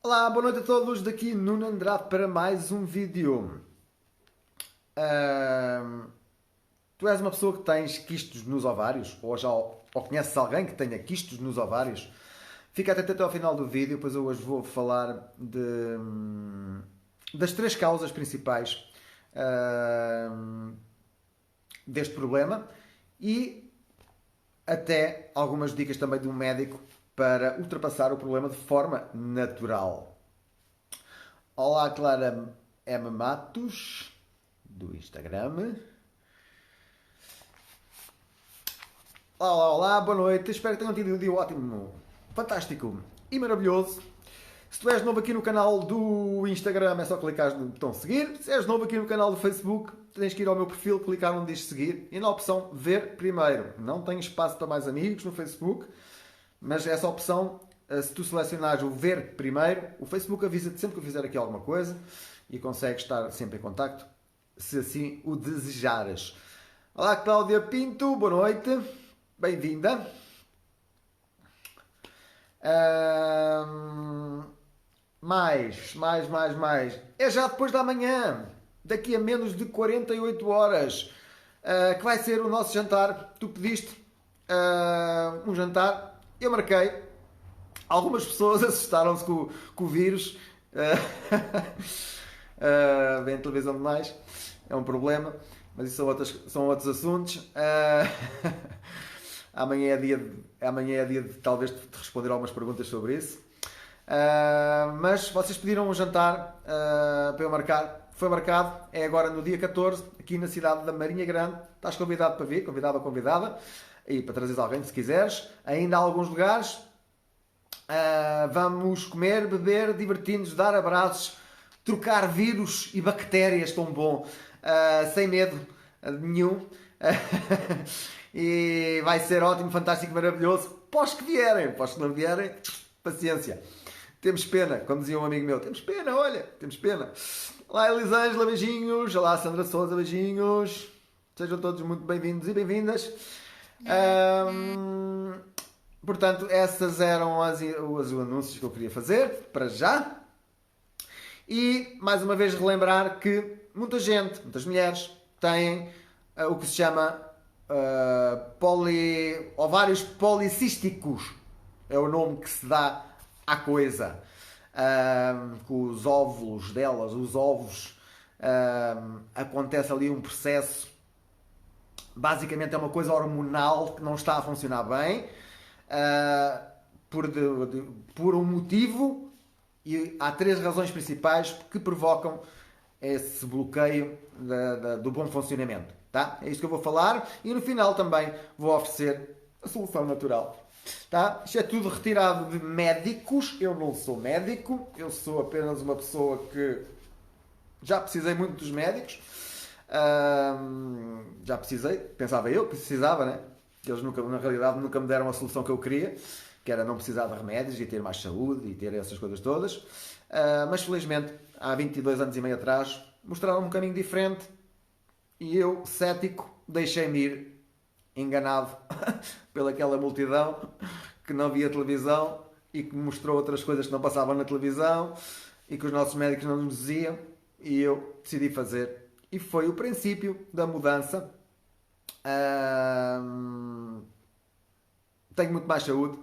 Olá, boa noite a todos, daqui Nuno Andrade para mais um vídeo. Ahm, Tu és uma pessoa que tens quistos nos ovários, ou conheces alguém que tenha quistos nos ovários? Fica atento até ao final do vídeo, pois eu hoje vou falar das três causas principais deste problema e até algumas dicas também de um médico para ultrapassar o problema de forma natural. Olá, Clara M. Matos, do Instagram. Olá, olá, boa noite. Espero que tenham tido um dia ótimo, fantástico e maravilhoso. Se tu és novo aqui no canal do Instagram, é só clicar no botão seguir. Se és novo aqui no canal do Facebook, tens que ir ao meu perfil, clicar onde diz seguir e na opção ver primeiro. Não tenho espaço para mais amigos no Facebook, mas essa opção, se tu selecionares o ver primeiro, o Facebook avisa-te sempre que eu fizer aqui alguma coisa e consegues estar sempre em contacto, se assim o desejares. Olá, Cláudia Pinto, boa noite, bem-vinda. Mais. É já depois da manhã, daqui a menos de 48 horas, que vai ser o nosso jantar. Tu pediste um jantar, eu marquei. Algumas pessoas assustaram-se com o vírus. Vem televisão demais, é um problema, mas isso são outros assuntos. Amanhã é dia de talvez te responder algumas perguntas sobre isso. Mas vocês pediram um jantar para eu marcar. Foi marcado, é agora no dia 14, aqui na cidade da Marinha Grande. Estás convidado para vir, convidado ou convidada, e para trazeres alguém se quiseres. Ainda há alguns lugares. Vamos comer, beber, divertir-nos, dar abraços, trocar vírus e bactérias tão bom, sem medo nenhum. E vai ser ótimo, fantástico, maravilhoso. Pós que vierem, pós que não vierem, paciência. Temos pena, como dizia um amigo meu, temos pena, olha, temos pena. Olá, Elisângela, beijinhos. Olá, Sandra Souza, beijinhos. Sejam todos muito bem-vindos e bem-vindas. Portanto, esses eram os anúncios que eu queria fazer, para já. E, mais uma vez, relembrar que muitas mulheres, têm o que se chama ovários policísticos. É o nome que se dá à coisa. Com os óvulos delas, os ovos, acontece ali um processo. Basicamente é uma coisa hormonal que não está a funcionar bem. Por um motivo, e há três razões principais que provocam esse bloqueio do bom funcionamento, tá? É isto que eu vou falar e no final também vou oferecer a solução natural, tá? Isto é tudo retirado de médicos. Eu não sou médico, eu sou apenas uma pessoa que já precisei muito dos médicos. Já precisei, pensava eu que precisava, né? Eles na realidade nunca me deram a solução que eu queria, que era não precisar de remédios e ter mais saúde e ter essas coisas todas. Mas felizmente, há 22 anos e meio atrás, mostraram-me um caminho diferente e eu, cético, deixei-me ir, enganado pelaquela multidão que não via televisão e que me mostrou outras coisas que não passavam na televisão e que os nossos médicos não nos diziam, e eu decidi fazer. E foi o princípio da mudança. Tenho muito mais saúde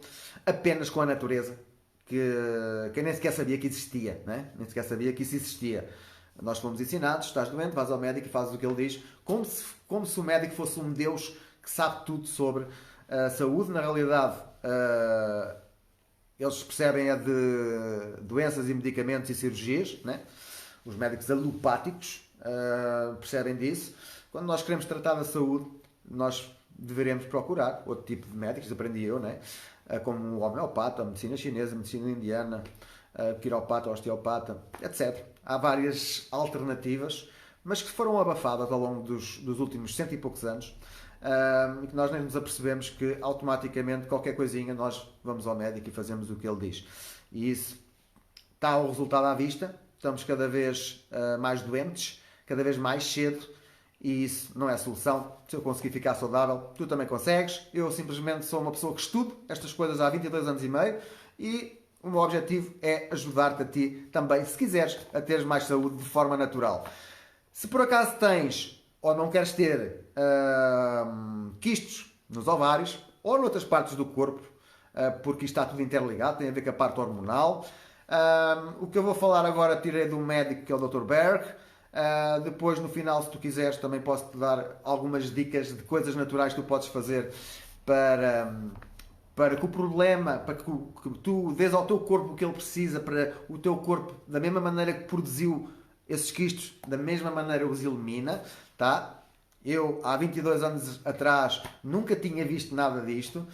apenas com a natureza, que eu nem sequer sabia que existia, né? Nem sequer sabia que isso existia. Nós fomos ensinados: estás doente, vais ao médico e fazes o que ele diz, como se o médico fosse um Deus que sabe tudo sobre a saúde. Na realidade, eles percebem de doenças e medicamentos e cirurgias, né? Os médicos alopáticos percebem disso. Quando nós queremos tratar da saúde, nós deveremos procurar outro tipo de médicos, aprendi eu, né? Como o homeopata, a medicina chinesa, a medicina indiana, quiropata, osteopata, etc. Há várias alternativas, mas que foram abafadas ao longo dos últimos cento e poucos anos, e que nós nem nos apercebemos que automaticamente qualquer coisinha nós vamos ao médico e fazemos o que ele diz. E isso está o resultado à vista. Estamos cada vez mais doentes, cada vez mais cedo, e isso não é a solução. Se eu conseguir ficar saudável, tu também consegues. Eu simplesmente sou uma pessoa que estudo estas coisas há 22 anos e meio e o meu objetivo é ajudar-te a ti também, se quiseres, a teres mais saúde de forma natural. Se por acaso tens ou não queres ter quistos nos ovários ou noutras partes do corpo, porque isto está tudo interligado, tem a ver com a parte hormonal. O que eu vou falar agora tirei de um médico que é o Dr. Berg. Depois, no final, se tu quiseres, também posso-te dar algumas dicas de coisas naturais que tu podes fazer para que o problema, para que tu dês ao teu corpo o que ele precisa, para o teu corpo, da mesma maneira que produziu esses quistos, da mesma maneira os elimina, tá? Eu, há 22 anos atrás, nunca tinha visto nada disto,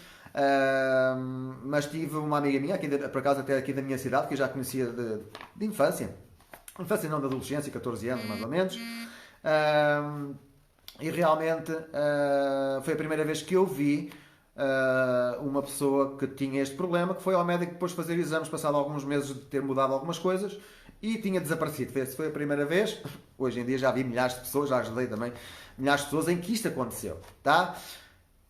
mas tive uma amiga minha, aqui, por acaso até aqui da minha cidade, que eu já conhecia de infância, não, de adolescência, 14 anos mais ou menos, e realmente foi a primeira vez que eu vi uma pessoa que tinha este problema, que foi ao médico depois fazer exames, passado alguns meses de ter mudado algumas coisas, e tinha desaparecido. Essa foi a primeira vez. Hoje em dia já vi milhares de pessoas, já ajudei também milhares de pessoas em que isto aconteceu, tá?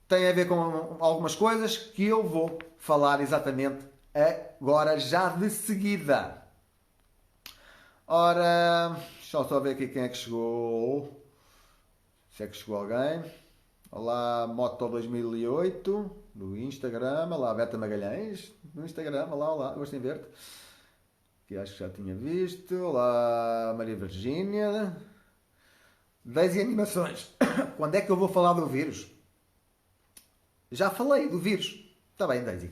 Tem a ver com algumas coisas que eu vou falar exatamente agora, já de seguida. Ora, deixa eu só ver aqui quem é que chegou. Se é que chegou alguém. Olá, Moto 2008 do Instagram. Olá, Beta Magalhães no Instagram. Olá, gosto em ver-te. Que acho que já tinha visto. Olá, Maria Virgínia. 10 animações. Quando é que eu vou falar do vírus? Já falei do vírus. Está bem, Daisy.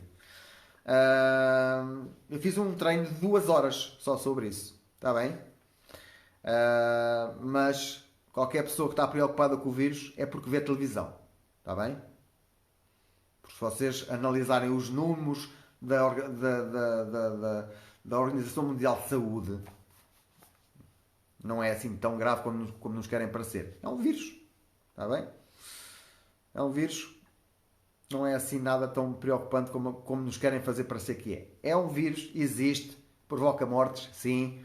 Eu fiz um treino de 2 horas só sobre isso. Está bem? Mas qualquer pessoa que está preocupada com o vírus é porque vê televisão. Está bem? Porque se vocês analisarem os números da Organização Mundial de Saúde, não é assim tão grave como nos querem parecer. É um vírus. Está bem? É um vírus. Não é assim nada tão preocupante como nos querem fazer parecer que é. É um vírus, existe, provoca mortes, sim.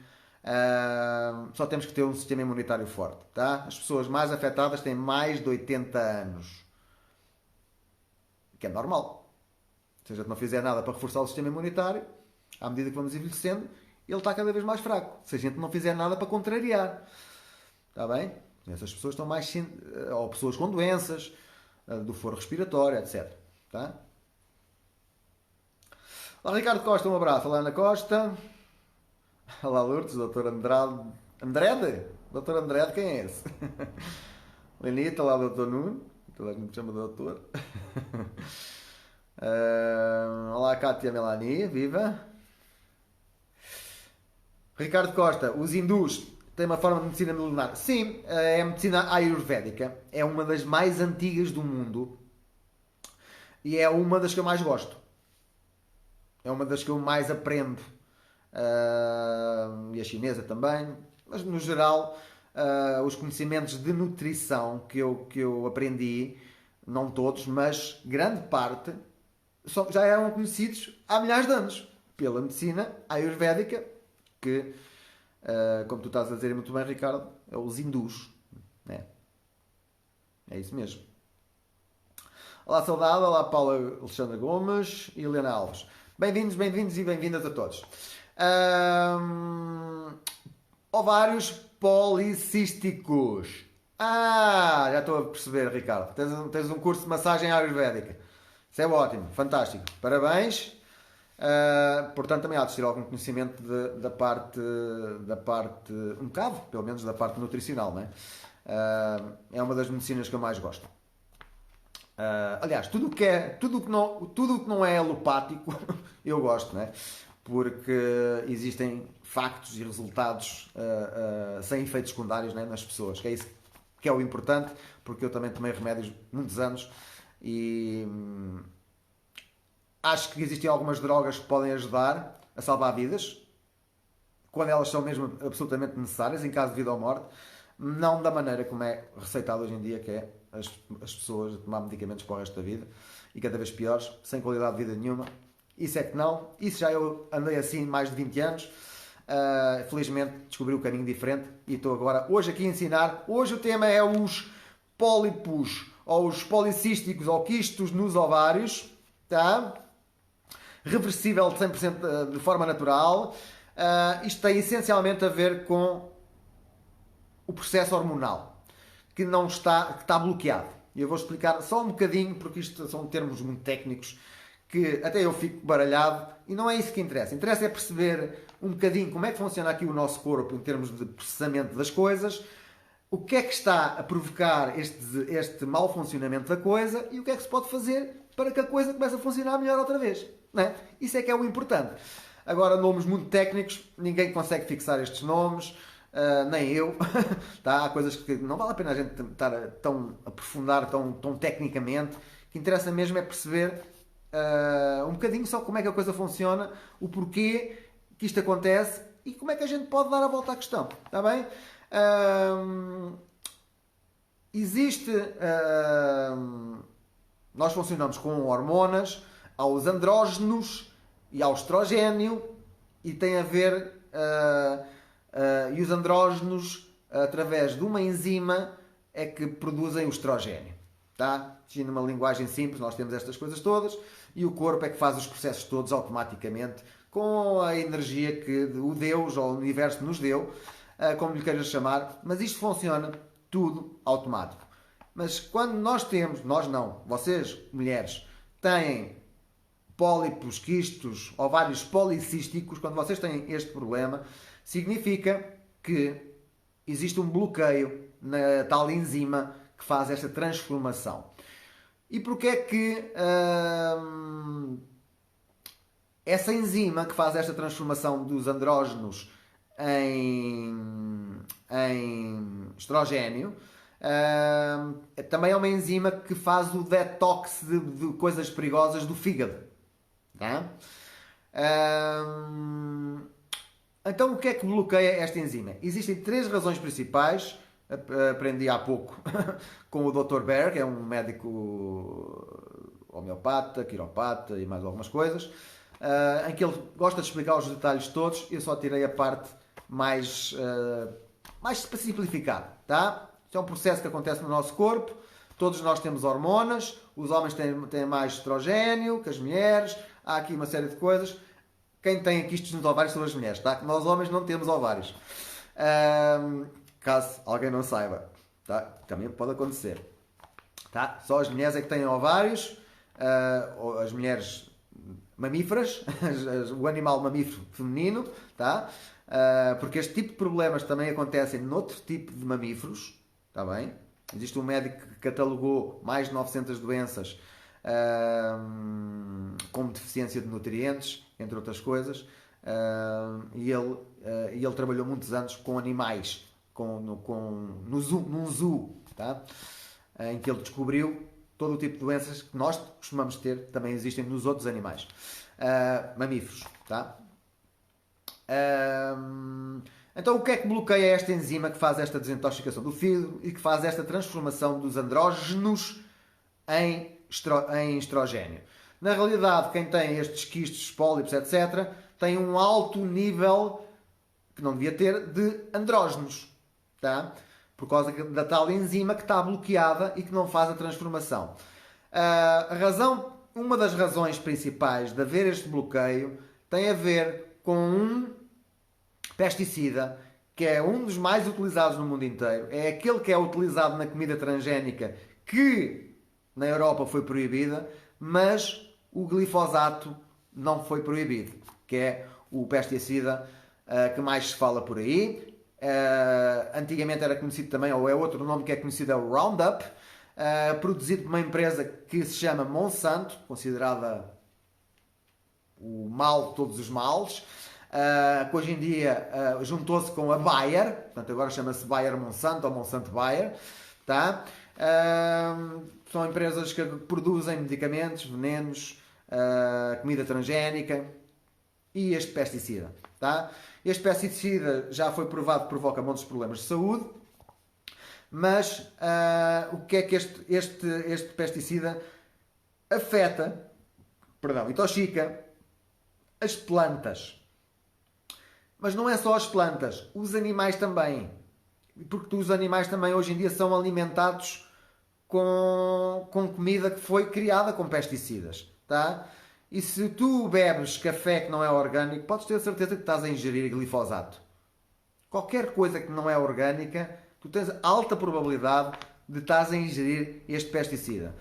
Só temos que ter um sistema imunitário forte, tá? As pessoas mais afetadas têm mais de 80 anos. Que é normal. Se a gente não fizer nada para reforçar o sistema imunitário, à medida que vamos envelhecendo, ele está cada vez mais fraco. Se a gente não fizer nada para contrariar. Está bem? Essas pessoas estão mais... Ou pessoas com doenças, do foro respiratório, etc. Tá? Olá, Ricardo Costa, um abraço. Olá, Ana Costa. Olá, Lourdes, Dr. Andrade. Andrede? Dr. Andrede, quem é esse? Lenita, olá, Dr. Nuno. Toda a gente me chama de doutor. Olá, Cátia Melania, viva. Ricardo Costa, os hindus têm uma forma de medicina milenar. Sim, é a medicina ayurvédica. É uma das mais antigas do mundo. E é uma das que eu mais gosto. É uma das que eu mais aprendo. E a chinesa também. Mas, no geral, os conhecimentos de nutrição que eu aprendi, não todos, mas grande parte, já eram conhecidos há milhares de anos. Pela medicina ayurvédica, que, como tu estás a dizer muito bem, Ricardo, é os hindus. Né? É isso mesmo. Olá, Saudade. Olá, Paula Alexandra Gomes e Helena Alves. Bem-vindos e bem-vindas a todos. Ovários policísticos. Já estou a perceber, Ricardo. Tens um curso de massagem ayurvédica. Isso é ótimo, fantástico. Parabéns. Portanto, também há de ter algum conhecimento da parte, um bocado, pelo menos, da parte nutricional, não é? É uma das medicinas que eu mais gosto. Aliás, tudo o que não é alopático, eu gosto, não é? Porque existem factos e resultados sem efeitos secundários, não é? Nas pessoas, que é isso que é o importante, porque eu também tomei remédios muitos anos e acho que existem algumas drogas que podem ajudar a salvar vidas, quando elas são mesmo absolutamente necessárias, em caso de vida ou morte, não da maneira como é receitado hoje em dia, que é as pessoas a tomar medicamentos para o resto da vida, e cada vez piores, sem qualidade de vida nenhuma. Isso é que não. Isso já eu andei assim mais de 20 anos. Felizmente descobri um caminho diferente e estou agora, hoje aqui a ensinar. Hoje o tema é os pólipos, ou os policísticos, ou quistos nos ovários. Tá? reversível de 100% de forma natural. Isto tem essencialmente a ver com o processo hormonal, que está bloqueado. E eu vou explicar só um bocadinho, porque isto são termos muito técnicos, que até eu fico baralhado, e não é isso que interessa. Interessa é perceber um bocadinho como é que funciona aqui o nosso corpo em termos de processamento das coisas, o que é que está a provocar este mau funcionamento da coisa e o que é que se pode fazer para que a coisa comece a funcionar melhor outra vez. Não é? Isso é que é o importante. Agora, nomes muito técnicos, ninguém consegue fixar estes nomes, nem eu. Tá? Há coisas que não vale a pena a gente estar a aprofundar tão tecnicamente. O que interessa mesmo é perceber um bocadinho só como é que a coisa funciona, o porquê que isto acontece e como é que a gente pode dar a volta à questão. Está bem? Nós funcionamos com hormonas, aos andrógenos e ao estrogênio, e tem a ver e os andrógenos, através de uma enzima, é que produzem o estrogênio. Tá? Numa linguagem simples, nós temos estas coisas todas e o corpo é que faz os processos todos automaticamente com a energia que o Deus ou o universo nos deu, como lhe queiras chamar, mas isto funciona tudo automático. Mas quando nós não, vocês, mulheres, têm pólipos, quistos, ovários policísticos, quando vocês têm este problema, significa que existe um bloqueio na tal enzima que faz esta transformação. E porquê é que essa enzima que faz esta transformação dos andrógenos em estrogênio também é uma enzima que faz o detox de coisas perigosas do fígado. Tá? Então, o que é que bloqueia esta enzima? Existem 3 razões principais. Aprendi há pouco com o Dr. Berg, é um médico homeopata, quiropata e mais algumas coisas, em que ele gosta de explicar os detalhes todos. Eu só tirei a parte mais simplificada. Tá? Isto é um processo que acontece no nosso corpo. Todos nós temos hormonas, os homens têm mais estrogênio que as mulheres, há aqui uma série de coisas. Quem tem quistos nos ovários são as mulheres, tá? Nós homens não temos ovários. Caso alguém não saiba, tá? Também pode acontecer. Tá? Só as mulheres é que têm ovários, as mulheres mamíferas, o animal mamífero feminino, tá? Porque este tipo de problemas também acontecem noutro tipo de mamíferos, tá bem? Existe um médico que catalogou mais de 900 doenças como deficiência de nutrientes, entre outras coisas, e ele trabalhou muitos anos com animais, num zoo, tá? Em que ele descobriu todo o tipo de doenças que nós costumamos ter, também existem nos outros animais, mamíferos. Tá? Então, o que é que bloqueia esta enzima que faz esta desintoxicação do fígado e que faz esta transformação dos andrógenos em estrogênio? Na realidade, quem tem estes quistos, pólipos, etc., tem um alto nível, que não devia ter, de andrógenos. Tá? Por causa da tal enzima que está bloqueada e que não faz a transformação. Uma das razões principais de haver este bloqueio tem a ver com um pesticida que é um dos mais utilizados no mundo inteiro. É aquele que é utilizado na comida transgénica, que na Europa foi proibida, mas o glifosato não foi proibido, que é o pesticida que mais se fala por aí. Antigamente era conhecido também, ou é outro nome que é conhecido, é o Roundup, produzido por uma empresa que se chama Monsanto, considerada o mal de todos os males, que hoje em dia juntou-se com a Bayer, portanto agora chama-se Bayer Monsanto ou Monsanto Bayer, tá? São empresas que produzem medicamentos, venenos, comida transgénica e este pesticida, tá? Este pesticida já foi provado que provoca muitos problemas de saúde, mas o que é que este pesticida afeta, intoxica as plantas. Mas não é só as plantas, os animais também. Porque os animais também hoje em dia são alimentados com comida que foi criada com pesticidas. Tá? E se tu bebes café que não é orgânico, podes ter certeza que estás a ingerir glifosato. Qualquer coisa que não é orgânica, tu tens alta probabilidade de estás a ingerir este pesticida.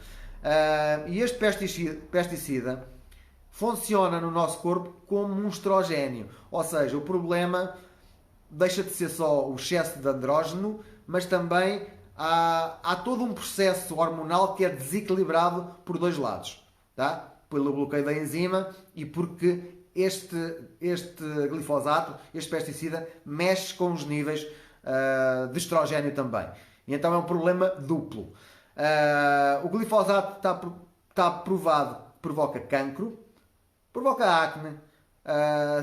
E este pesticida funciona no nosso corpo como um estrogénio. Ou seja, o problema deixa de ser só o excesso de andrógeno, mas também há todo um processo hormonal que é desequilibrado por dois lados. Tá? Pelo bloqueio da enzima e porque este glifosato, este pesticida, mexe com os níveis de estrogênio também. E então é um problema duplo. O glifosato está provado que provoca cancro, provoca acne.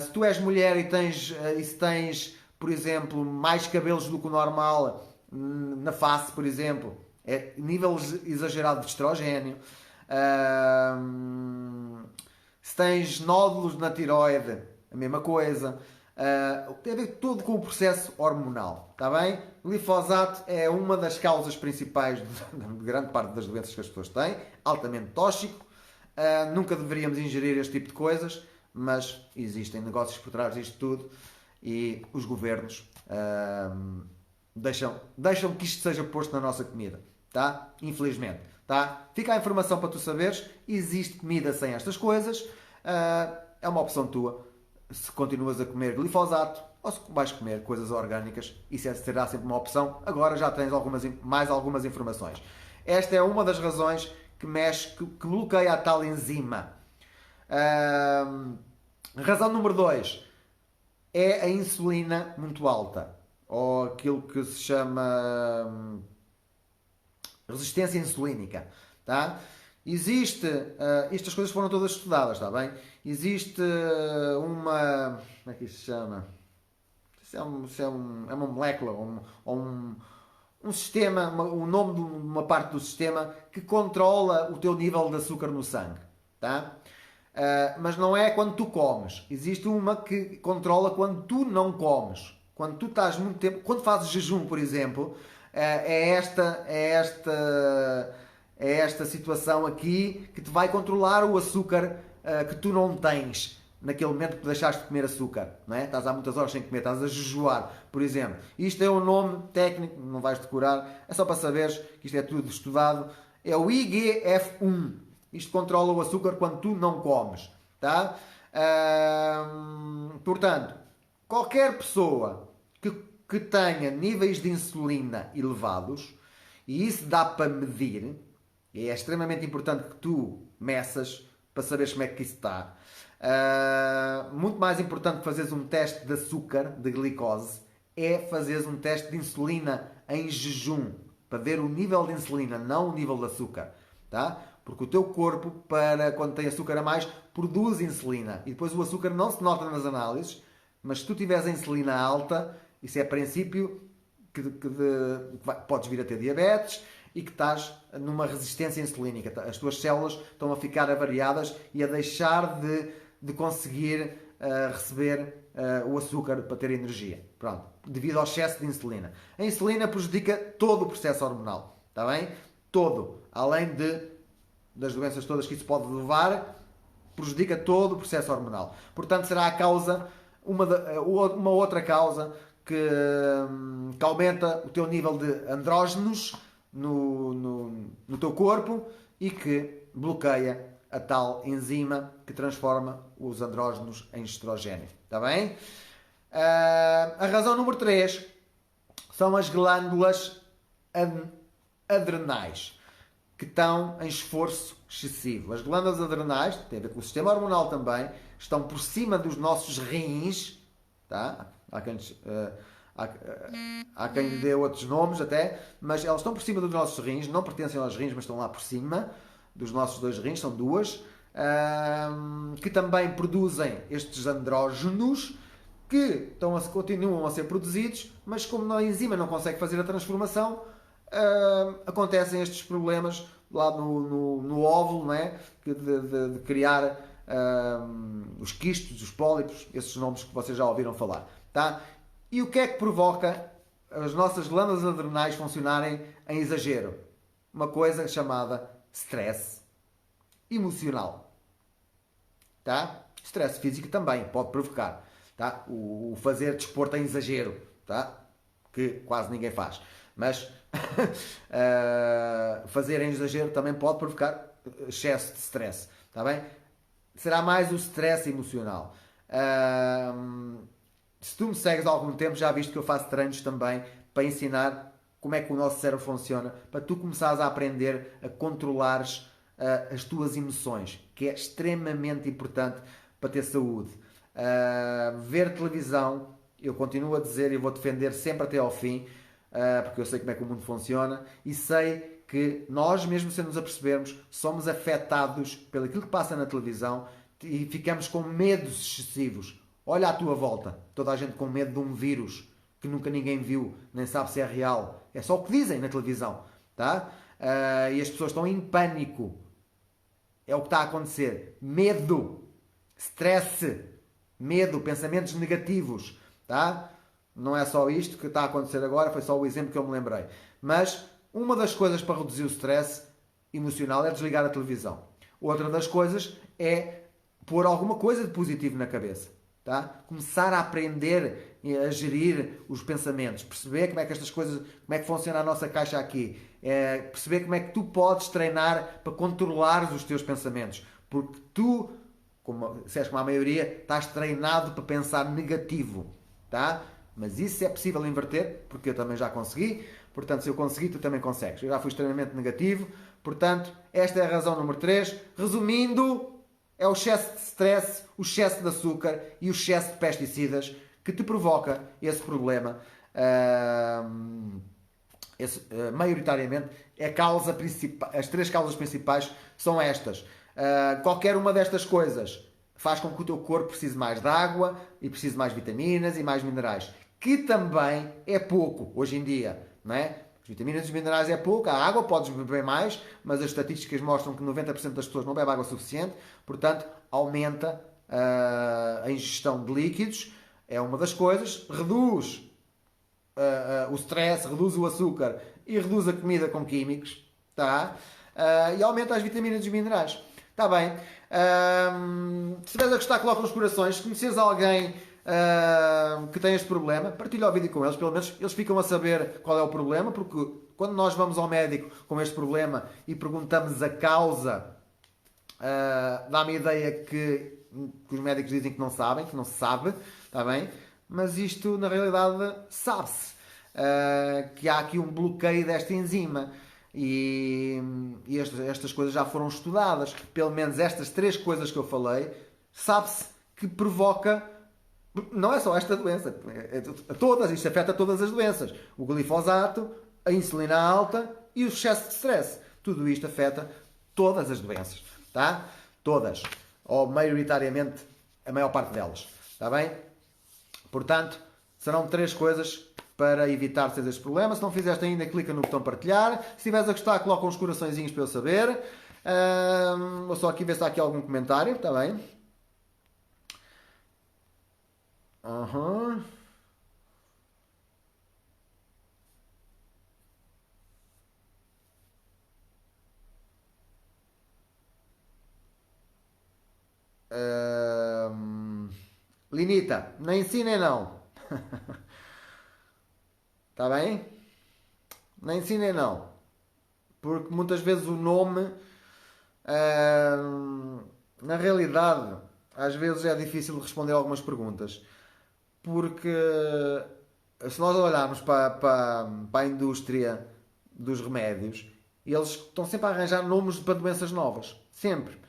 Se tu és mulher e se tens, por exemplo, mais cabelos do que o normal na face, por exemplo, é nível exagerado de estrogênio. Se tens nódulos na tiroide, a mesma coisa. Tem a ver tudo com o processo hormonal, está bem? O glifosato é uma das causas principais de grande parte das doenças que as pessoas têm, altamente tóxico. Nunca deveríamos ingerir este tipo de coisas, mas existem negócios por trás disto tudo e os governos deixam que isto seja posto na nossa comida, tá? Infelizmente, tá? Fica a informação para tu saberes, existe comida sem estas coisas, é uma opção tua, se continuas a comer glifosato ou se vais comer coisas orgânicas, isso será sempre uma opção. Agora já tens mais algumas informações. Esta é uma das razões que bloqueia a tal enzima. Razão número 2 é a insulina muito alta, ou aquilo que se chama resistência insulínica, tá? Existe, estas coisas foram todas estudadas, está bem? Existe uma, como é que isso se chama? É uma molécula, ou um sistema, o nome de uma parte do sistema que controla o teu nível de açúcar no sangue, tá? Mas não é quando tu comes. Existe uma que controla quando tu não comes. Quando tu estás muito tempo, quando fazes jejum, por exemplo, é esta situação aqui que te vai controlar o açúcar que tu não tens naquele momento que deixaste de comer açúcar, não é? Estás há muitas horas sem comer, estás a jejuar, por exemplo. Isto é um nome técnico, não vais decorar, é só para saberes que isto é tudo estudado. É o IGF-1. Isto controla o açúcar quando tu não comes, tá? Portanto, qualquer pessoa que tenha níveis de insulina elevados, e isso dá para medir, e é extremamente importante que tu meças para saberes como é que isso está. Muito mais importante que fazeres um teste de açúcar, de glicose, é fazeres um teste de insulina em jejum, para ver o nível de insulina, não o nível de açúcar, tá? Porque o teu corpo, quando tem açúcar a mais, produz insulina. E depois o açúcar não se nota nas análises, mas se tu tiveres a insulina alta, isso é princípio que podes vir a ter diabetes e que estás numa resistência insulínica. As tuas células estão a ficar avariadas e a deixar de conseguir receber o açúcar para ter energia. Pronto, devido ao excesso de insulina. A insulina prejudica todo o processo hormonal, está bem? Todo. Além das doenças todas que isso pode levar, prejudica todo o processo hormonal. Portanto, será a causa, uma outra causa que aumenta o teu nível de andrógenos no teu corpo e que bloqueia a tal enzima que transforma os andrógenos em estrogênio. Está bem? A razão número 3 são as glândulas adrenais, que estão em esforço excessivo. As glândulas adrenais, tem a ver com o sistema hormonal também, estão por cima dos nossos rins, tá? Há quem lhe dê outros nomes até, mas elas estão por cima dos nossos rins, não pertencem aos rins, mas estão lá por cima dos nossos dois rins, são duas, que também produzem estes andrógenos que continuam a ser produzidos, mas como a enzima não consegue fazer a transformação, acontecem estes problemas lá no óvulo, não é? De criar os quistos, os pólipos, esses nomes que vocês já ouviram falar, tá? E o que é que provoca as nossas glândulas adrenais funcionarem em exagero? Uma coisa chamada stress emocional. tá? Stress físico também pode provocar, tá? O fazer desporto em exagero, tá? Que quase ninguém faz. Mas fazer em exagero também pode provocar excesso de stress, tá bem? Será mais o stress emocional. Se tu me segues há algum tempo, já viste que eu faço treinos também para ensinar como é que o nosso cérebro funciona, para tu começares a aprender a controlares as tuas emoções, que é extremamente importante para ter saúde. Ver televisão, eu continuo a dizer e vou defender sempre até ao fim, porque eu sei como é que o mundo funciona e sei que nós, mesmo sem nos apercebermos, somos afetados pelo aquilo que passa na televisão e ficamos com medos excessivos. Olha à tua volta, toda a gente com medo de um vírus que nunca ninguém viu, nem sabe se é real. É só o que dizem na televisão, tá? E as pessoas estão em pânico. É o que está a acontecer. Medo, stress, medo, pensamentos negativos, tá? Não é só isto que está a acontecer agora, foi só o exemplo que eu me lembrei. Mas uma das coisas para reduzir o stress emocional é desligar a televisão. Outra das coisas é pôr alguma coisa de positivo na cabeça. Tá? Começar a aprender a gerir os pensamentos, perceber como é que estas coisas, como é que funciona a nossa caixa aqui, perceber como é que tu podes treinar para controlar os teus pensamentos, porque tu, como se és como a maioria, estás treinado para pensar negativo, tá? Mas isso é possível inverter, porque eu também já consegui, portanto, se eu consegui, tu também consegues. Eu já fui extremamente negativo, portanto, esta é a razão número 3. Resumindo, é o excesso de stress, o excesso de açúcar e o excesso de pesticidas que te provoca esse problema. Maioritariamente, é a causa principal, as 3 causas principais são estas. Qualquer uma destas coisas faz com que o teu corpo precise mais de água e precise mais vitaminas e mais minerais, que também é pouco hoje em dia, não é? As vitaminas e os minerais é pouco, a água podes beber mais, mas as estatísticas mostram que 90% das pessoas não bebem água suficiente, portanto, aumenta a ingestão de líquidos, é uma das coisas, reduz o stress, reduz o açúcar e reduz a comida com químicos, tá? E aumenta as vitaminas e os minerais. Está bem. Se estiveres a gostar, coloca nos corações. Se conheceres alguém que tem este problema, partilha o vídeo com eles, pelo menos eles ficam a saber qual é o problema, porque quando nós vamos ao médico com este problema e perguntamos a causa, dá-me a ideia que os médicos dizem que não sabem, que não se sabe, está bem? Mas isto na realidade sabe-se, que há aqui um bloqueio desta enzima. E estas coisas já foram estudadas, pelo menos estas 3 coisas que eu falei, sabe-se que provoca. Não é só esta doença, todas, isto afeta todas as doenças. O glifosato, a insulina alta e o excesso de stress. Tudo isto afeta todas as doenças, tá? Todas. Ou maioritariamente a maior parte delas. Está bem? Portanto, serão 3 coisas para evitar teres este problema. Se não fizeste ainda, clica no botão partilhar. Se estiveres a gostar, coloca uns coraçõezinhos para eu saber. Vou só aqui ver se há aqui algum comentário, está bem? Uhum. Linita, nem sim nem não. Está bem? Nem sim nem não. Porque muitas vezes o nome, na realidade, às vezes é difícil responder algumas perguntas. Porque se nós olharmos para a indústria dos remédios, eles estão sempre a arranjar nomes para doenças novas. Sempre.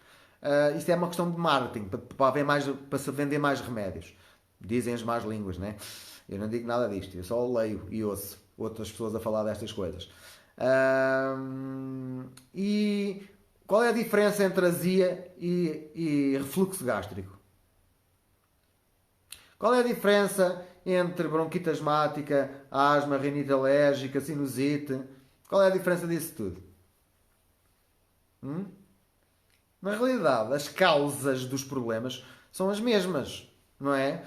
Isto é uma questão de marketing, para haver mais, para se vender mais remédios. Dizem as más línguas, né? Eu não digo nada disto, eu só leio e ouço outras pessoas a falar destas coisas. E qual é a diferença entre azia e refluxo gástrico? Qual é a diferença entre bronquite asmática, asma, rinite alérgica, sinusite? Qual é a diferença disso tudo? Na realidade, as causas dos problemas são as mesmas, não é?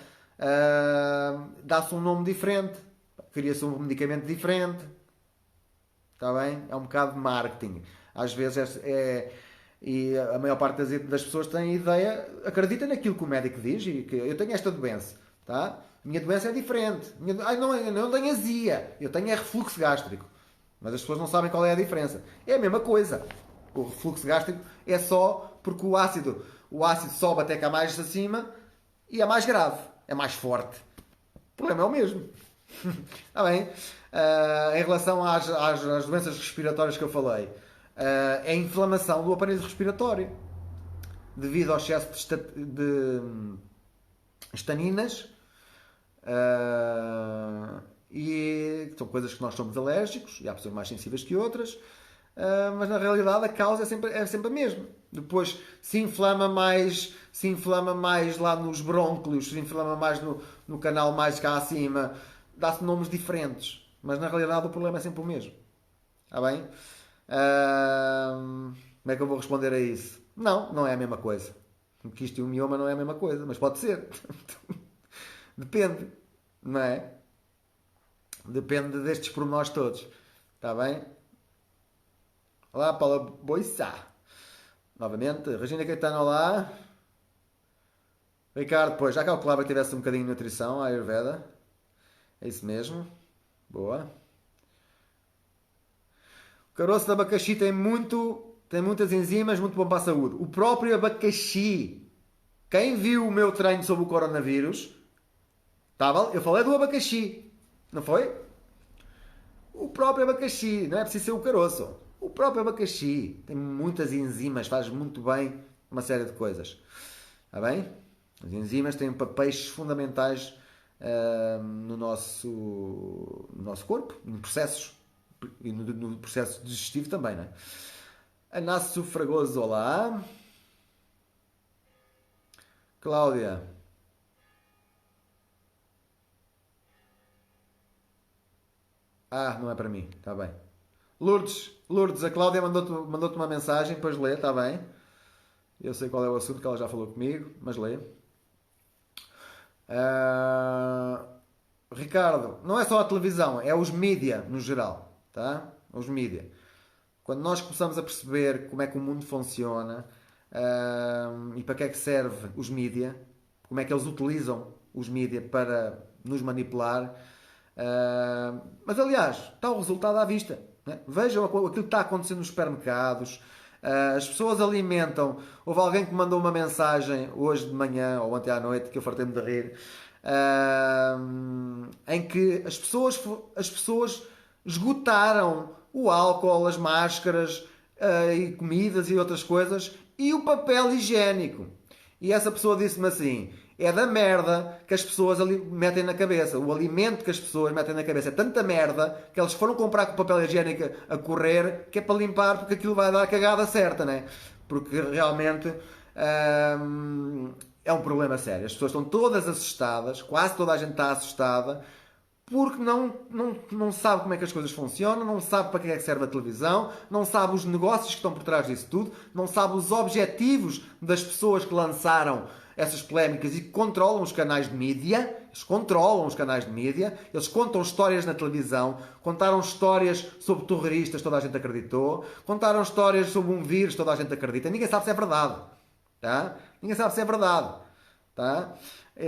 Dá-se um nome diferente, cria-se um medicamento diferente, está bem? É um bocado de marketing. Às vezes E a maior parte das pessoas tem ideia, acredita naquilo que o médico diz e que eu tenho esta doença, tá? A minha doença é diferente. Eu não tenho azia, eu tenho é refluxo gástrico. Mas as pessoas não sabem qual é a diferença. É a mesma coisa. O refluxo gástrico é só porque o ácido sobe até cá mais acima e é mais grave, é mais forte. O problema é o mesmo. Está bem? Em relação às doenças respiratórias que eu falei, é a inflamação do aparelho respiratório devido ao excesso de estaninas, e são coisas que nós somos alérgicos e há pessoas mais sensíveis que outras, mas na realidade a causa é sempre a mesma. Depois se inflama mais lá nos brônquios, se inflama mais no canal mais cá acima, dá-se nomes diferentes, mas na realidade o problema é sempre o mesmo. Está bem? Como é que eu vou responder a isso? Não, não é a mesma coisa. O quisto e o mioma não é a mesma coisa, mas pode ser. Depende, não é? Depende destes pormenores todos. Está bem? Olá, Paula Boissá. Novamente, Regina Caetano, olá. Ricardo, pois, já calculava que tivesse um bocadinho de nutrição, a Ayurveda. É isso mesmo. Boa. O caroço de abacaxi tem muitas enzimas, muito bom para a saúde. O próprio abacaxi. Quem viu o meu treino sobre o coronavírus, eu falei do abacaxi. Não foi? O próprio abacaxi. Não é preciso ser o caroço. O próprio abacaxi tem muitas enzimas, faz muito bem uma série de coisas. Está bem? As enzimas têm papéis fundamentais no nosso corpo, em processos. E no processo digestivo também, não é? Anácio Fragoso, olá. Cláudia. Não é para mim, está bem. Lourdes, a Cláudia mandou-te uma mensagem, depois lê, está bem? Eu sei qual é o assunto que ela já falou comigo, mas lê. Ricardo, não é só a televisão, é os mídia no geral, tá? Os mídia. Quando nós começamos a perceber como é que o mundo funciona e para que é que serve os mídia, como é que eles utilizam os mídia para nos manipular, mas aliás, está o resultado à vista, né? Vejam aquilo que está acontecendo nos supermercados. As pessoas alimentam. Houve alguém que mandou uma mensagem hoje de manhã ou ontem à noite que eu fartei-me de rir, em que as pessoas esgotaram o álcool, as máscaras, e comidas e outras coisas e o papel higiênico. E essa pessoa disse-me assim: é da merda que as pessoas metem na cabeça. O alimento que as pessoas metem na cabeça é tanta merda que eles foram comprar com papel higiênico a correr, que é para limpar, porque aquilo vai dar a cagada certa, né? Porque realmente é um problema sério. As pessoas estão todas assustadas, quase toda a gente está assustada, porque não sabe como é que as coisas funcionam, não sabe para que é que serve a televisão, não sabe os negócios que estão por trás disso tudo, não sabe os objetivos das pessoas que lançaram essas polémicas e que controlam os canais de mídia. Eles controlam os canais de mídia, eles contam histórias na televisão, contaram histórias sobre terroristas, toda a gente acreditou, contaram histórias sobre um vírus, toda a gente acredita, ninguém sabe se é verdade, tá? Ninguém sabe se é verdade, tá?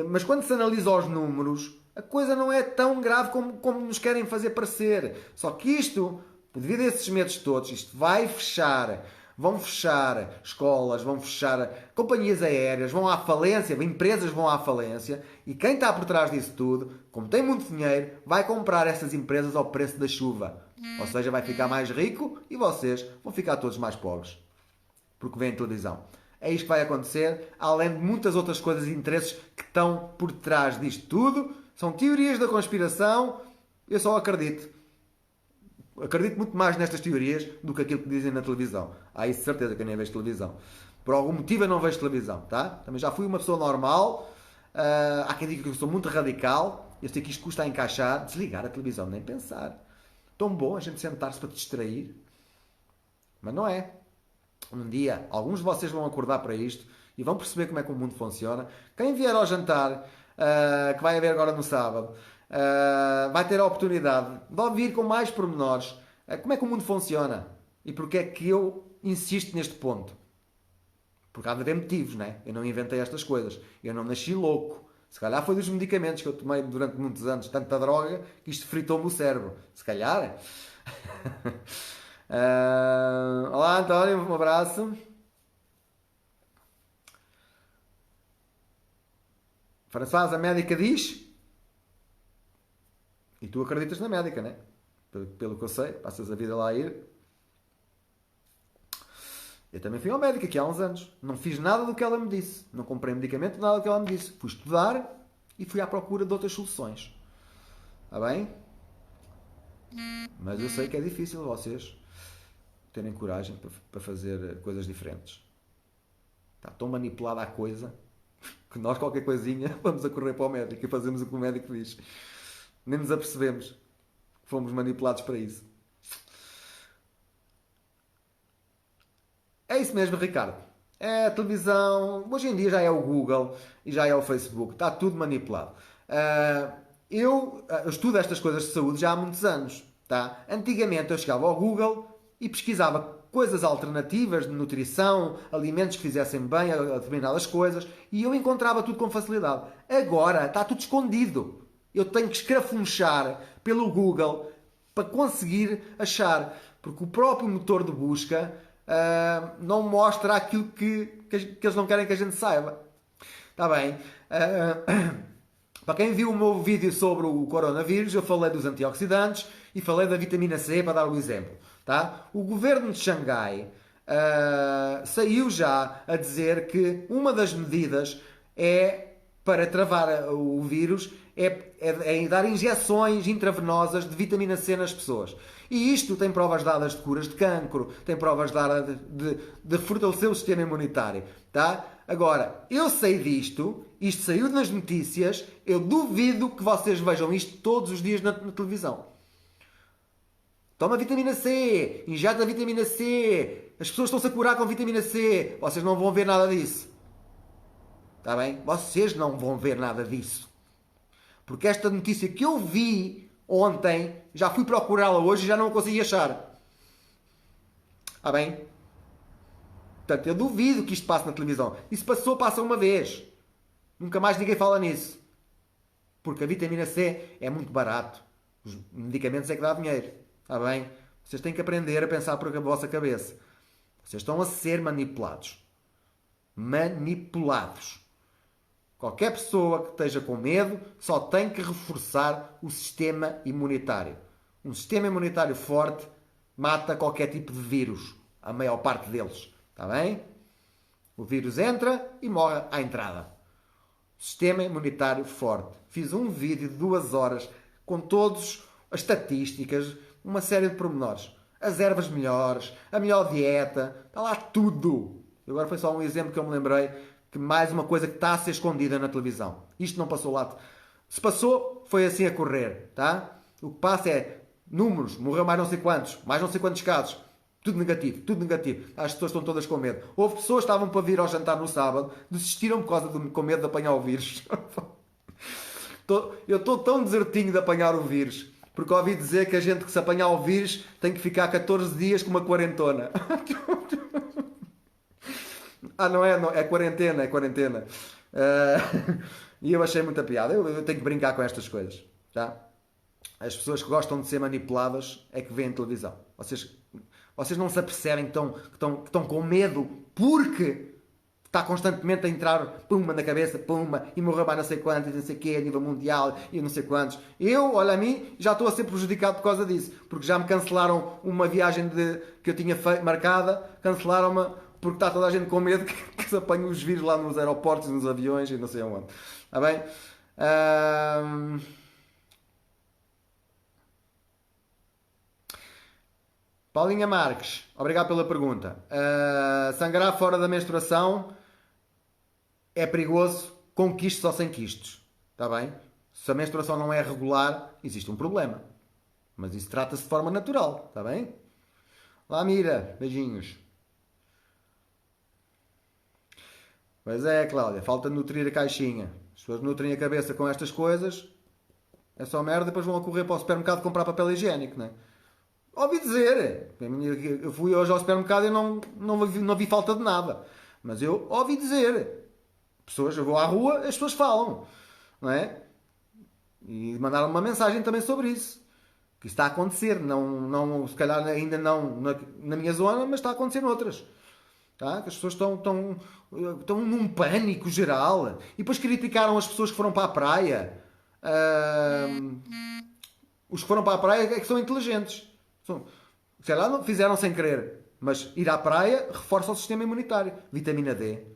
Mas quando se analisa os números, a coisa não é tão grave como nos querem fazer parecer. Só que isto, devido a esses medos todos, isto vai fechar. Vão fechar escolas, vão fechar companhias aéreas, vão à falência, empresas vão à falência. E quem está por trás disso tudo, como tem muito dinheiro, vai comprar essas empresas ao preço da chuva. Ou seja, vai ficar mais rico e vocês vão ficar todos mais pobres. Porque vem televisão. É isto que vai acontecer, além de muitas outras coisas e interesses que estão por trás disto tudo. São teorias da conspiração. Eu só acredito. Acredito muito mais nestas teorias do que aquilo que dizem na televisão. Há isso de certeza que eu nem vejo televisão. Por algum motivo eu não vejo televisão, tá? Também já fui uma pessoa normal. Há quem diga que eu sou muito radical. Eu sei que isto custa a encaixar. Desligar a televisão, nem pensar. Tão bom a gente sentar-se para te distrair. Mas não é. Um dia, alguns de vocês vão acordar para isto e vão perceber como é que o mundo funciona. Quem vier ao jantar, que vai haver agora no sábado, vai ter a oportunidade de ouvir com mais pormenores como é que o mundo funciona e porque é que eu insisto neste ponto. Porque há de haver motivos, né? Eu não inventei estas coisas. Eu não nasci louco. Se calhar foi dos medicamentos que eu tomei durante muitos anos, tanta droga, que isto fritou-me o cérebro. Se calhar. Olá, António, um abraço. François, a médica diz. E tu acreditas na médica, né? Pelo que eu sei, passas a vida lá a ir. Eu também fui ao médico aqui há uns anos. Não fiz nada do que ela me disse. Não comprei medicamento, nada do que ela me disse. Fui estudar e fui à procura de outras soluções. Está bem? Mas eu sei que é difícil vocês terem coragem para fazer coisas diferentes. Está tão manipulada a coisa que nós, qualquer coisinha, vamos a correr para o médico e fazemos o que o médico diz. Nem nos apercebemos que fomos manipulados para isso. É isso mesmo, Ricardo. É a televisão. Hoje em dia já é o Google e já é o Facebook. Está tudo manipulado. Eu estudo estas coisas de saúde já há muitos anos. Tá? Antigamente eu chegava ao Google e pesquisava coisas alternativas de nutrição, alimentos que fizessem bem a determinadas coisas e eu encontrava tudo com facilidade. Agora está tudo escondido. Eu tenho que escrafunchar pelo Google para conseguir achar. Porque o próprio motor de busca não mostra aquilo que eles não querem que a gente saiba. Está bem? Para quem viu o meu vídeo sobre o coronavírus, eu falei dos antioxidantes e falei da vitamina C, para dar um exemplo. Tá? O governo de Xangai saiu já a dizer que uma das medidas para travar o vírus é dar injeções intravenosas de vitamina C nas pessoas. E isto tem provas dadas de curas de cancro, tem provas dadas de fortalecer o sistema imunitário. Tá? Agora, eu sei disto, isto saiu nas notícias, eu duvido que vocês vejam isto todos os dias na televisão. Toma vitamina C, injeta vitamina C, as pessoas estão-se a curar com vitamina C. Vocês não vão ver nada disso. Está bem? Vocês não vão ver nada disso. Porque esta notícia que eu vi ontem, já fui procurá-la hoje e já não a consegui achar. Está bem? Portanto, eu duvido que isto passe na televisão. E se passou, passa uma vez. Nunca mais ninguém fala nisso. Porque a vitamina C é muito barato. Os medicamentos é que dá dinheiro. Está bem? Vocês têm que aprender a pensar por a vossa cabeça. Vocês estão a ser manipulados. Manipulados. Qualquer pessoa que esteja com medo só tem que reforçar o sistema imunitário. Um sistema imunitário forte mata qualquer tipo de vírus. A maior parte deles. Está bem? O vírus entra e morre à entrada. Sistema imunitário forte. Fiz um vídeo de 2 horas com todas as estatísticas, uma série de pormenores. As ervas melhores, a melhor dieta, está lá tudo. Agora foi só um exemplo que eu me lembrei, que mais uma coisa que está a ser escondida na televisão. Isto não passou lá. Se passou, foi assim a correr. Tá? O que passa é números, morreu mais não sei quantos casos. Tudo negativo, tudo negativo. As pessoas estão todas com medo. Houve pessoas que estavam para vir ao jantar no sábado, desistiram com medo de apanhar o vírus. Eu estou tão desertinho de apanhar o vírus, porque ouvi dizer que a gente que se apanhar o vírus tem que ficar 14 dias com uma quarentona. Não é quarentena, é quarentena. E eu achei muita piada. Eu tenho que brincar com estas coisas. Tá? As pessoas que gostam de ser manipuladas é que veem televisão. Vocês não se apercebem que estão com medo porque está constantemente a entrar puma na cabeça, puma, e morreu mais não sei quantos, e não sei o quê, a nível mundial, e não sei quantos. Eu, olha a mim, já estou a ser prejudicado por causa disso. Porque já me cancelaram uma viagem que eu tinha marcada, cancelaram-me porque está toda a gente com medo que se apanhe os vírus lá nos aeroportos, nos aviões, e não sei onde. Está bem? Paulinha Marques, obrigado pela pergunta. Sangrar fora da menstruação é perigoso com quistos ou sem quistos. Está bem? Se a menstruação não é regular, existe um problema. Mas isso trata-se de forma natural. Está bem? Lá, Mira. Beijinhos. Pois é, Cláudia. Falta nutrir a caixinha. As pessoas nutrem a cabeça com estas coisas. É só merda. Depois vão a correr para o supermercado comprar papel higiênico, não é? Ouvi dizer, eu fui hoje ao supermercado e não vi falta de nada. mas eu ouvi dizer. Eu vou à rua, as pessoas falam, não é? E mandaram uma mensagem também sobre isso. Que isso está a acontecer, se calhar ainda não na minha zona, mas está a acontecer noutras. Tá? Que as pessoas estão num pânico geral. E depois criticaram as pessoas que foram para a praia. Os que foram para a praia é que são inteligentes. Sei lá, não fizeram sem querer. Mas ir à praia reforça o sistema imunitário. Vitamina D.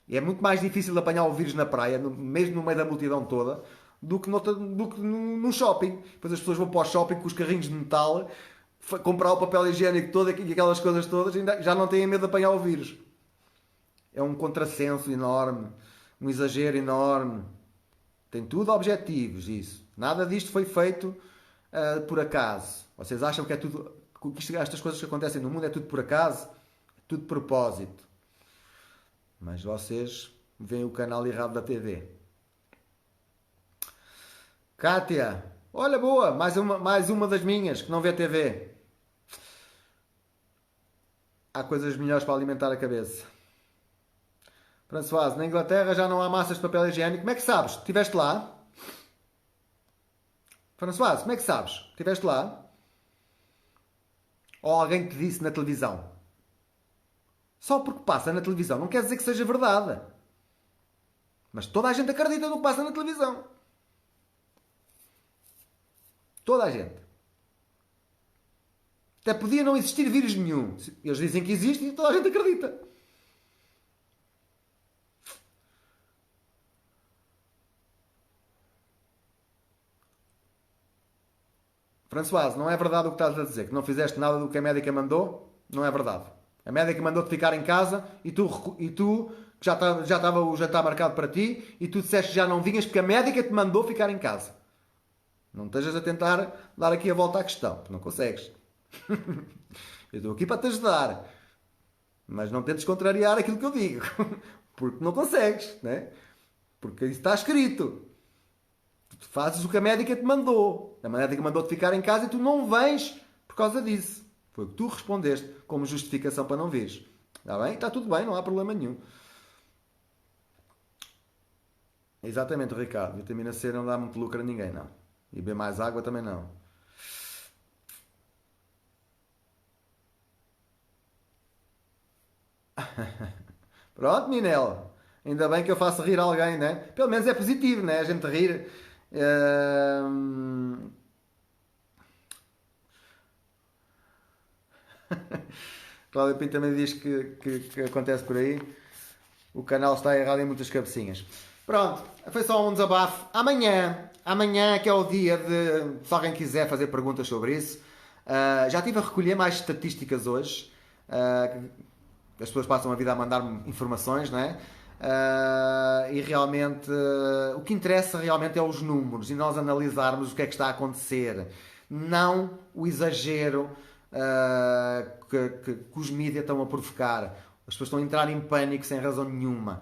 E é muito mais difícil apanhar o vírus na praia, mesmo no meio da multidão toda, do que no shopping. Depois as pessoas vão para o shopping com os carrinhos de metal, comprar o papel higiênico todo e aquelas coisas todas, e já não têm medo de apanhar o vírus. É um contrassenso enorme, um exagero enorme. Tem tudo objetivos, isso. Nada disto foi feito por acaso. Vocês acham que é tudo... Estas coisas que acontecem no mundo é tudo por acaso? É tudo de propósito. Mas vocês veem o canal errado da TV. Kátia, olha, boa, mais uma das minhas que não vê TV. Há coisas melhores para alimentar a cabeça. Françoise, na Inglaterra já não há massas de papel higiênico. Como é que sabes? Estiveste lá? Françoise, como é que sabes? Estiveste lá? Ou alguém te disse na televisão? Só porque passa na televisão não quer dizer que seja verdade. Mas toda a gente acredita no que passa na televisão. Toda a gente. Até podia não existir vírus nenhum. Eles dizem que existe e toda a gente acredita. Françoise, não é verdade o que estás a dizer? Que não fizeste nada do que a médica mandou? Não é verdade. A médica mandou-te ficar em casa e tu já estava o jantar marcado para ti e tu disseste que já não vinhas porque a médica te mandou ficar em casa. Não estejas a tentar dar aqui a volta à questão, porque não consegues. Eu estou aqui para te ajudar. Mas não tentes contrariar aquilo que eu digo. Porque não consegues, né? Porque isso está escrito. Tu fazes o que a médica te mandou. A médica mandou-te ficar em casa e tu não vens por causa disso. Foi o que tu respondeste como justificação para não vires. Está bem? Está tudo bem, não há problema nenhum. Exatamente, Ricardo. Vitamina C não dá muito lucro a ninguém, não. E beber mais água também não. Pronto, Minel. Ainda bem que eu faço rir alguém, né? Pelo menos é positivo, né? A gente rir. Cláudia Pinto também diz que acontece por aí. O canal está errado em muitas cabecinhas. Pronto, foi só um desabafo. Amanhã que é o dia de... Se alguém quiser fazer perguntas sobre isso. Já estive a recolher mais estatísticas hoje. As pessoas passam a vida a mandar-me informações, não é? E realmente o que interessa realmente é os números e nós analisarmos o que é que está a acontecer. Não o exagero que os mídias estão a provocar. As pessoas estão a entrar em pânico sem razão nenhuma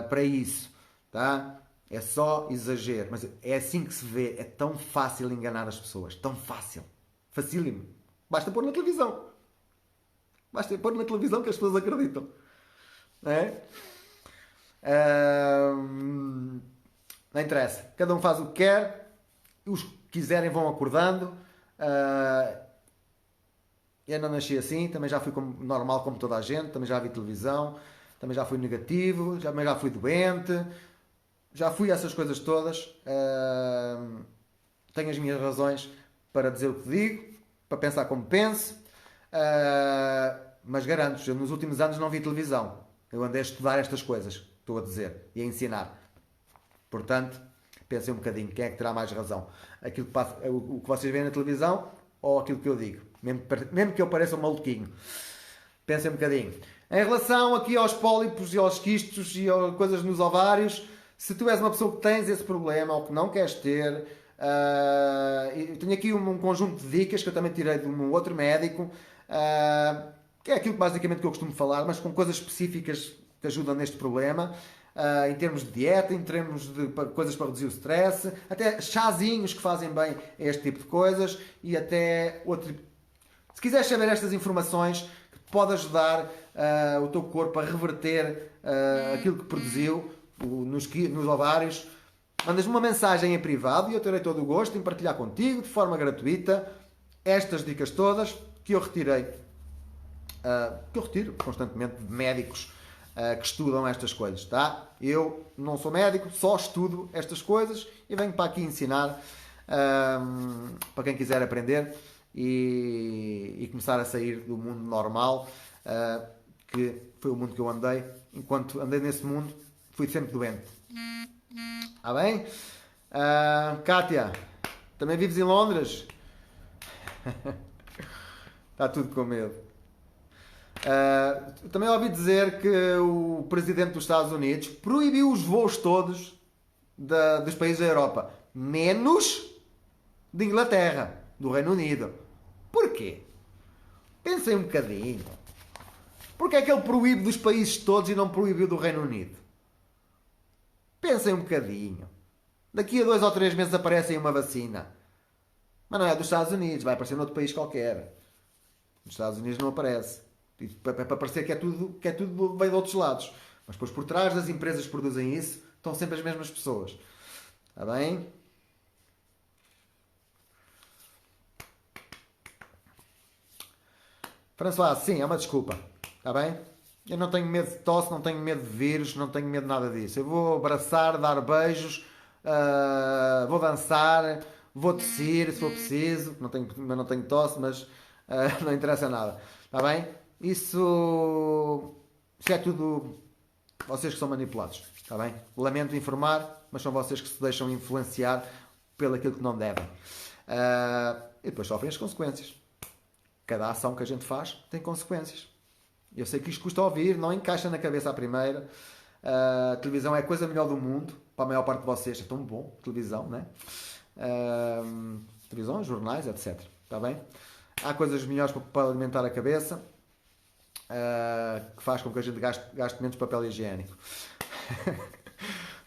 para isso, tá? É só exagero, mas é assim que se vê. É tão fácil enganar as pessoas, tão fácil, facílimo. Basta pôr na televisão, que as pessoas acreditam, não é? Não interessa, cada um faz o que quer, os que quiserem vão acordando. Eu não nasci assim, também já fui normal como toda a gente, também já vi televisão, também já fui negativo, também já fui doente, já fui essas coisas todas. Tenho as minhas razões para dizer o que digo, para pensar como penso, mas garanto-vos, eu nos últimos anos não vi televisão. Eu andei a estudar estas coisas, estou a dizer, e a ensinar. Portanto, pensem um bocadinho, quem é que terá mais razão? Aquilo que passa, o que vocês veem na televisão ou aquilo que eu digo? Mesmo que eu pareça um maluquinho. Pensem um bocadinho. Em relação aqui aos pólipos e aos quistos e a coisas nos ovários, se tu és uma pessoa que tens esse problema ou que não queres ter, eu tenho aqui um conjunto de dicas que eu também tirei de um outro médico, que é aquilo basicamente que eu costumo falar, mas com coisas específicas que ajudam neste problema. Em termos de dieta, em termos de coisas para reduzir o stress, até chazinhos que fazem bem a este tipo de coisas e até outro tipo. Se quiseres saber estas informações, que pode ajudar o teu corpo a reverter aquilo que produziu nos ovários. Mandas-me uma mensagem em privado e eu terei todo o gosto em partilhar contigo de forma gratuita estas dicas todas que eu retirei, que eu retiro constantemente de médicos que estudam estas coisas, tá? Eu não sou médico, só estudo estas coisas e venho para aqui ensinar para quem quiser aprender e começar a sair do mundo normal, que foi o mundo que eu andei. Enquanto andei nesse mundo, fui sempre doente. Está bem? Kátia, também vives em Londres? Está tudo com medo. Também ouvi dizer que o presidente dos Estados Unidos proibiu os voos todos dos países da Europa, menos de Inglaterra, do Reino Unido. Porquê? Pensem um bocadinho. Porquê é que ele proíbe dos países todos e não proibiu do Reino Unido? Pensem um bocadinho. Daqui a 2 ou 3 meses aparece aí uma vacina. Mas não é dos Estados Unidos, vai aparecer noutro país qualquer. Nos Estados Unidos não aparece. Para parecer que é tudo veio de outros lados. Mas depois por trás das empresas que produzem isso estão sempre as mesmas pessoas. Está bem? François, sim, é uma desculpa. Está bem? Eu não tenho medo de tosse, não tenho medo de vírus, não tenho medo de nada disso. Eu vou abraçar, dar beijos, vou dançar, vou tossir se for preciso. Não tenho tosse, mas não interessa nada. Está bem? Isso é tudo vocês que são manipulados. Está bem? Lamento informar, mas são vocês que se deixam influenciar pelo aquilo que não devem. E depois sofrem as consequências. Cada ação que a gente faz tem consequências. Eu sei que isto custa a ouvir, não encaixa na cabeça à primeira. A televisão é a coisa melhor do mundo, para a maior parte de vocês. É tão bom, televisão, né? Televisão, jornais, etc. Está bem? Há coisas melhores para alimentar a cabeça, que faz com que a gente gaste menos papel higiênico.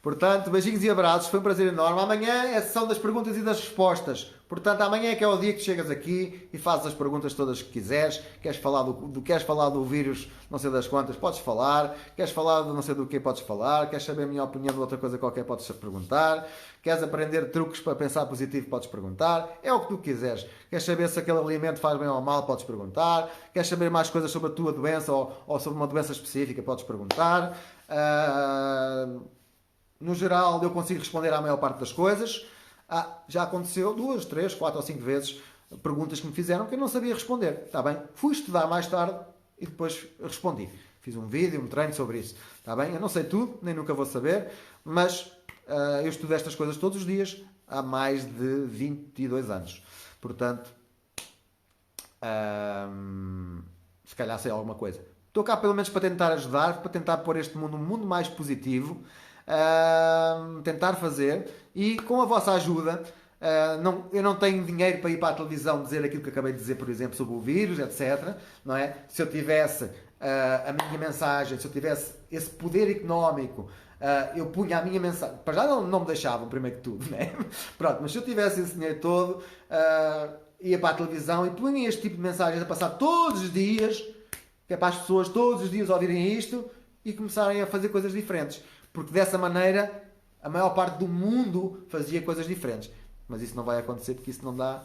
Portanto, beijinhos e abraços, foi um prazer enorme. Amanhã é a sessão das perguntas e das respostas. Portanto, amanhã é que é o dia que chegas aqui e fazes as perguntas todas que quiseres. Queres falar do vírus, não sei das quantas, podes falar. Queres falar do não sei do que, podes falar. Queres saber a minha opinião de outra coisa qualquer, podes perguntar. Queres aprender truques para pensar positivo, podes perguntar. É o que tu quiseres. Queres saber se aquele alimento faz bem ou mal, podes perguntar. Queres saber mais coisas sobre a tua doença ou sobre uma doença específica, podes perguntar. No geral, eu consigo responder à maior parte das coisas. Já aconteceu 2, 3, 4 ou 5 vezes perguntas que me fizeram que eu não sabia responder. Está bem? Fui estudar mais tarde e depois respondi. Fiz um vídeo, um treino sobre isso. Está bem? Eu não sei tudo, nem nunca vou saber, mas eu estudo estas coisas todos os dias há mais de 22 anos. Portanto, se calhar sei alguma coisa. Estou cá pelo menos para tentar ajudar, para tentar pôr este mundo um mundo mais positivo. Tentar fazer e com a vossa ajuda, eu não tenho dinheiro para ir para a televisão dizer aquilo que acabei de dizer, por exemplo, sobre o vírus, etc. Não é? Se eu tivesse a minha mensagem, se eu tivesse esse poder económico, eu punha a minha mensagem. Para já não me deixavam, primeiro que tudo, né? Pronto, mas se eu tivesse esse dinheiro todo, ia para a televisão e punha este tipo de mensagens a passar todos os dias, que é para as pessoas todos os dias ouvirem isto e começarem a fazer coisas diferentes. Porque dessa maneira a maior parte do mundo fazia coisas diferentes. Mas isso não vai acontecer porque isso não dá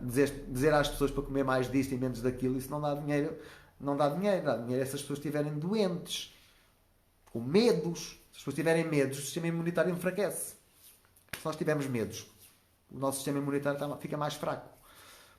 dizer às pessoas para comer mais disto e menos daquilo, isso não dá dinheiro. Não dá dinheiro. Dá dinheiro se as pessoas estiverem doentes, com medos. Se as pessoas tiverem medos, o sistema imunitário enfraquece. Se nós tivermos medos, o nosso sistema imunitário fica mais fraco.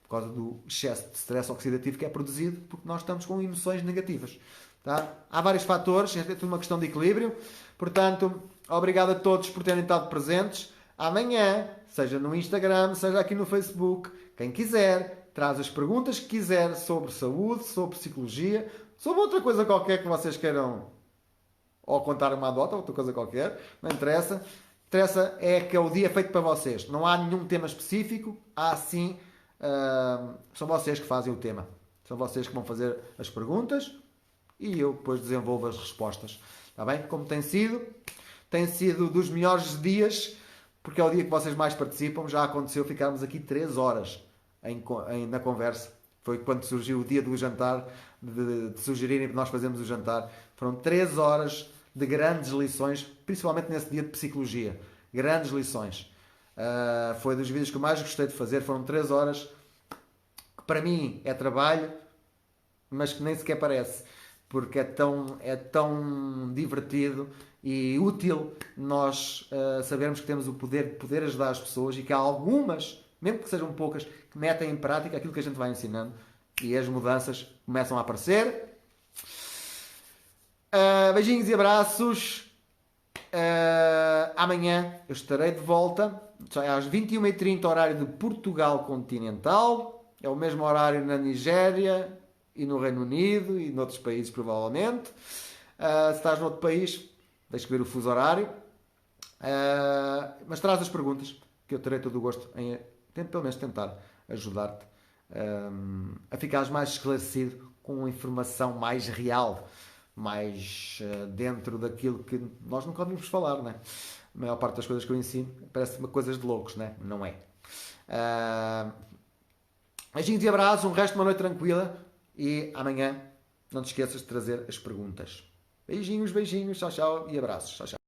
Por causa do excesso de stress oxidativo que é produzido porque nós estamos com emoções negativas. Tá? Há vários fatores, é tudo uma questão de equilíbrio. Portanto, obrigado a todos por terem estado presentes. Amanhã, seja no Instagram, seja aqui no Facebook, quem quiser, traz as perguntas que quiser sobre saúde, sobre psicologia, sobre outra coisa qualquer que vocês queiram, ou contar uma adota, outra coisa qualquer, não interessa. Interessa é que é o dia feito para vocês. Não há nenhum tema específico, há sim, são vocês que fazem o tema. São vocês que vão fazer as perguntas e eu depois desenvolvo as respostas. Está bem? Como tem sido dos melhores dias, porque é o dia que vocês mais participam. Já aconteceu ficarmos aqui 3 horas na conversa. Foi quando surgiu o dia do jantar, de sugerirem que nós fazemos o jantar. Foram 3 horas de grandes lições, principalmente nesse dia de psicologia. Grandes lições. Foi dos vídeos que eu mais gostei de fazer. Foram 3 horas que para mim é trabalho, mas que nem sequer parece. Porque é tão divertido e útil nós sabermos que temos o poder de poder ajudar as pessoas e que há algumas, mesmo que sejam poucas, que metem em prática aquilo que a gente vai ensinando e as mudanças começam a aparecer. Beijinhos e abraços. Amanhã eu estarei de volta às 21h30 horário de Portugal continental. É o mesmo horário na Nigéria e no Reino Unido e noutros países provavelmente. Se estás noutro país, tens que ver o fuso horário. Mas traz as perguntas que eu terei todo o gosto em pelo menos tentar ajudar-te a ficares mais esclarecido com informação mais real, mais dentro daquilo que nós nunca ouvimos falar, né? A maior parte das coisas que eu ensino parece-me coisas de loucos, né? Não é? Beijinhos e abraços, um resto de uma noite tranquila e amanhã não te esqueças de trazer as perguntas. Beijinhos, beijinhos, tchau, tchau e abraços. Tchau, tchau.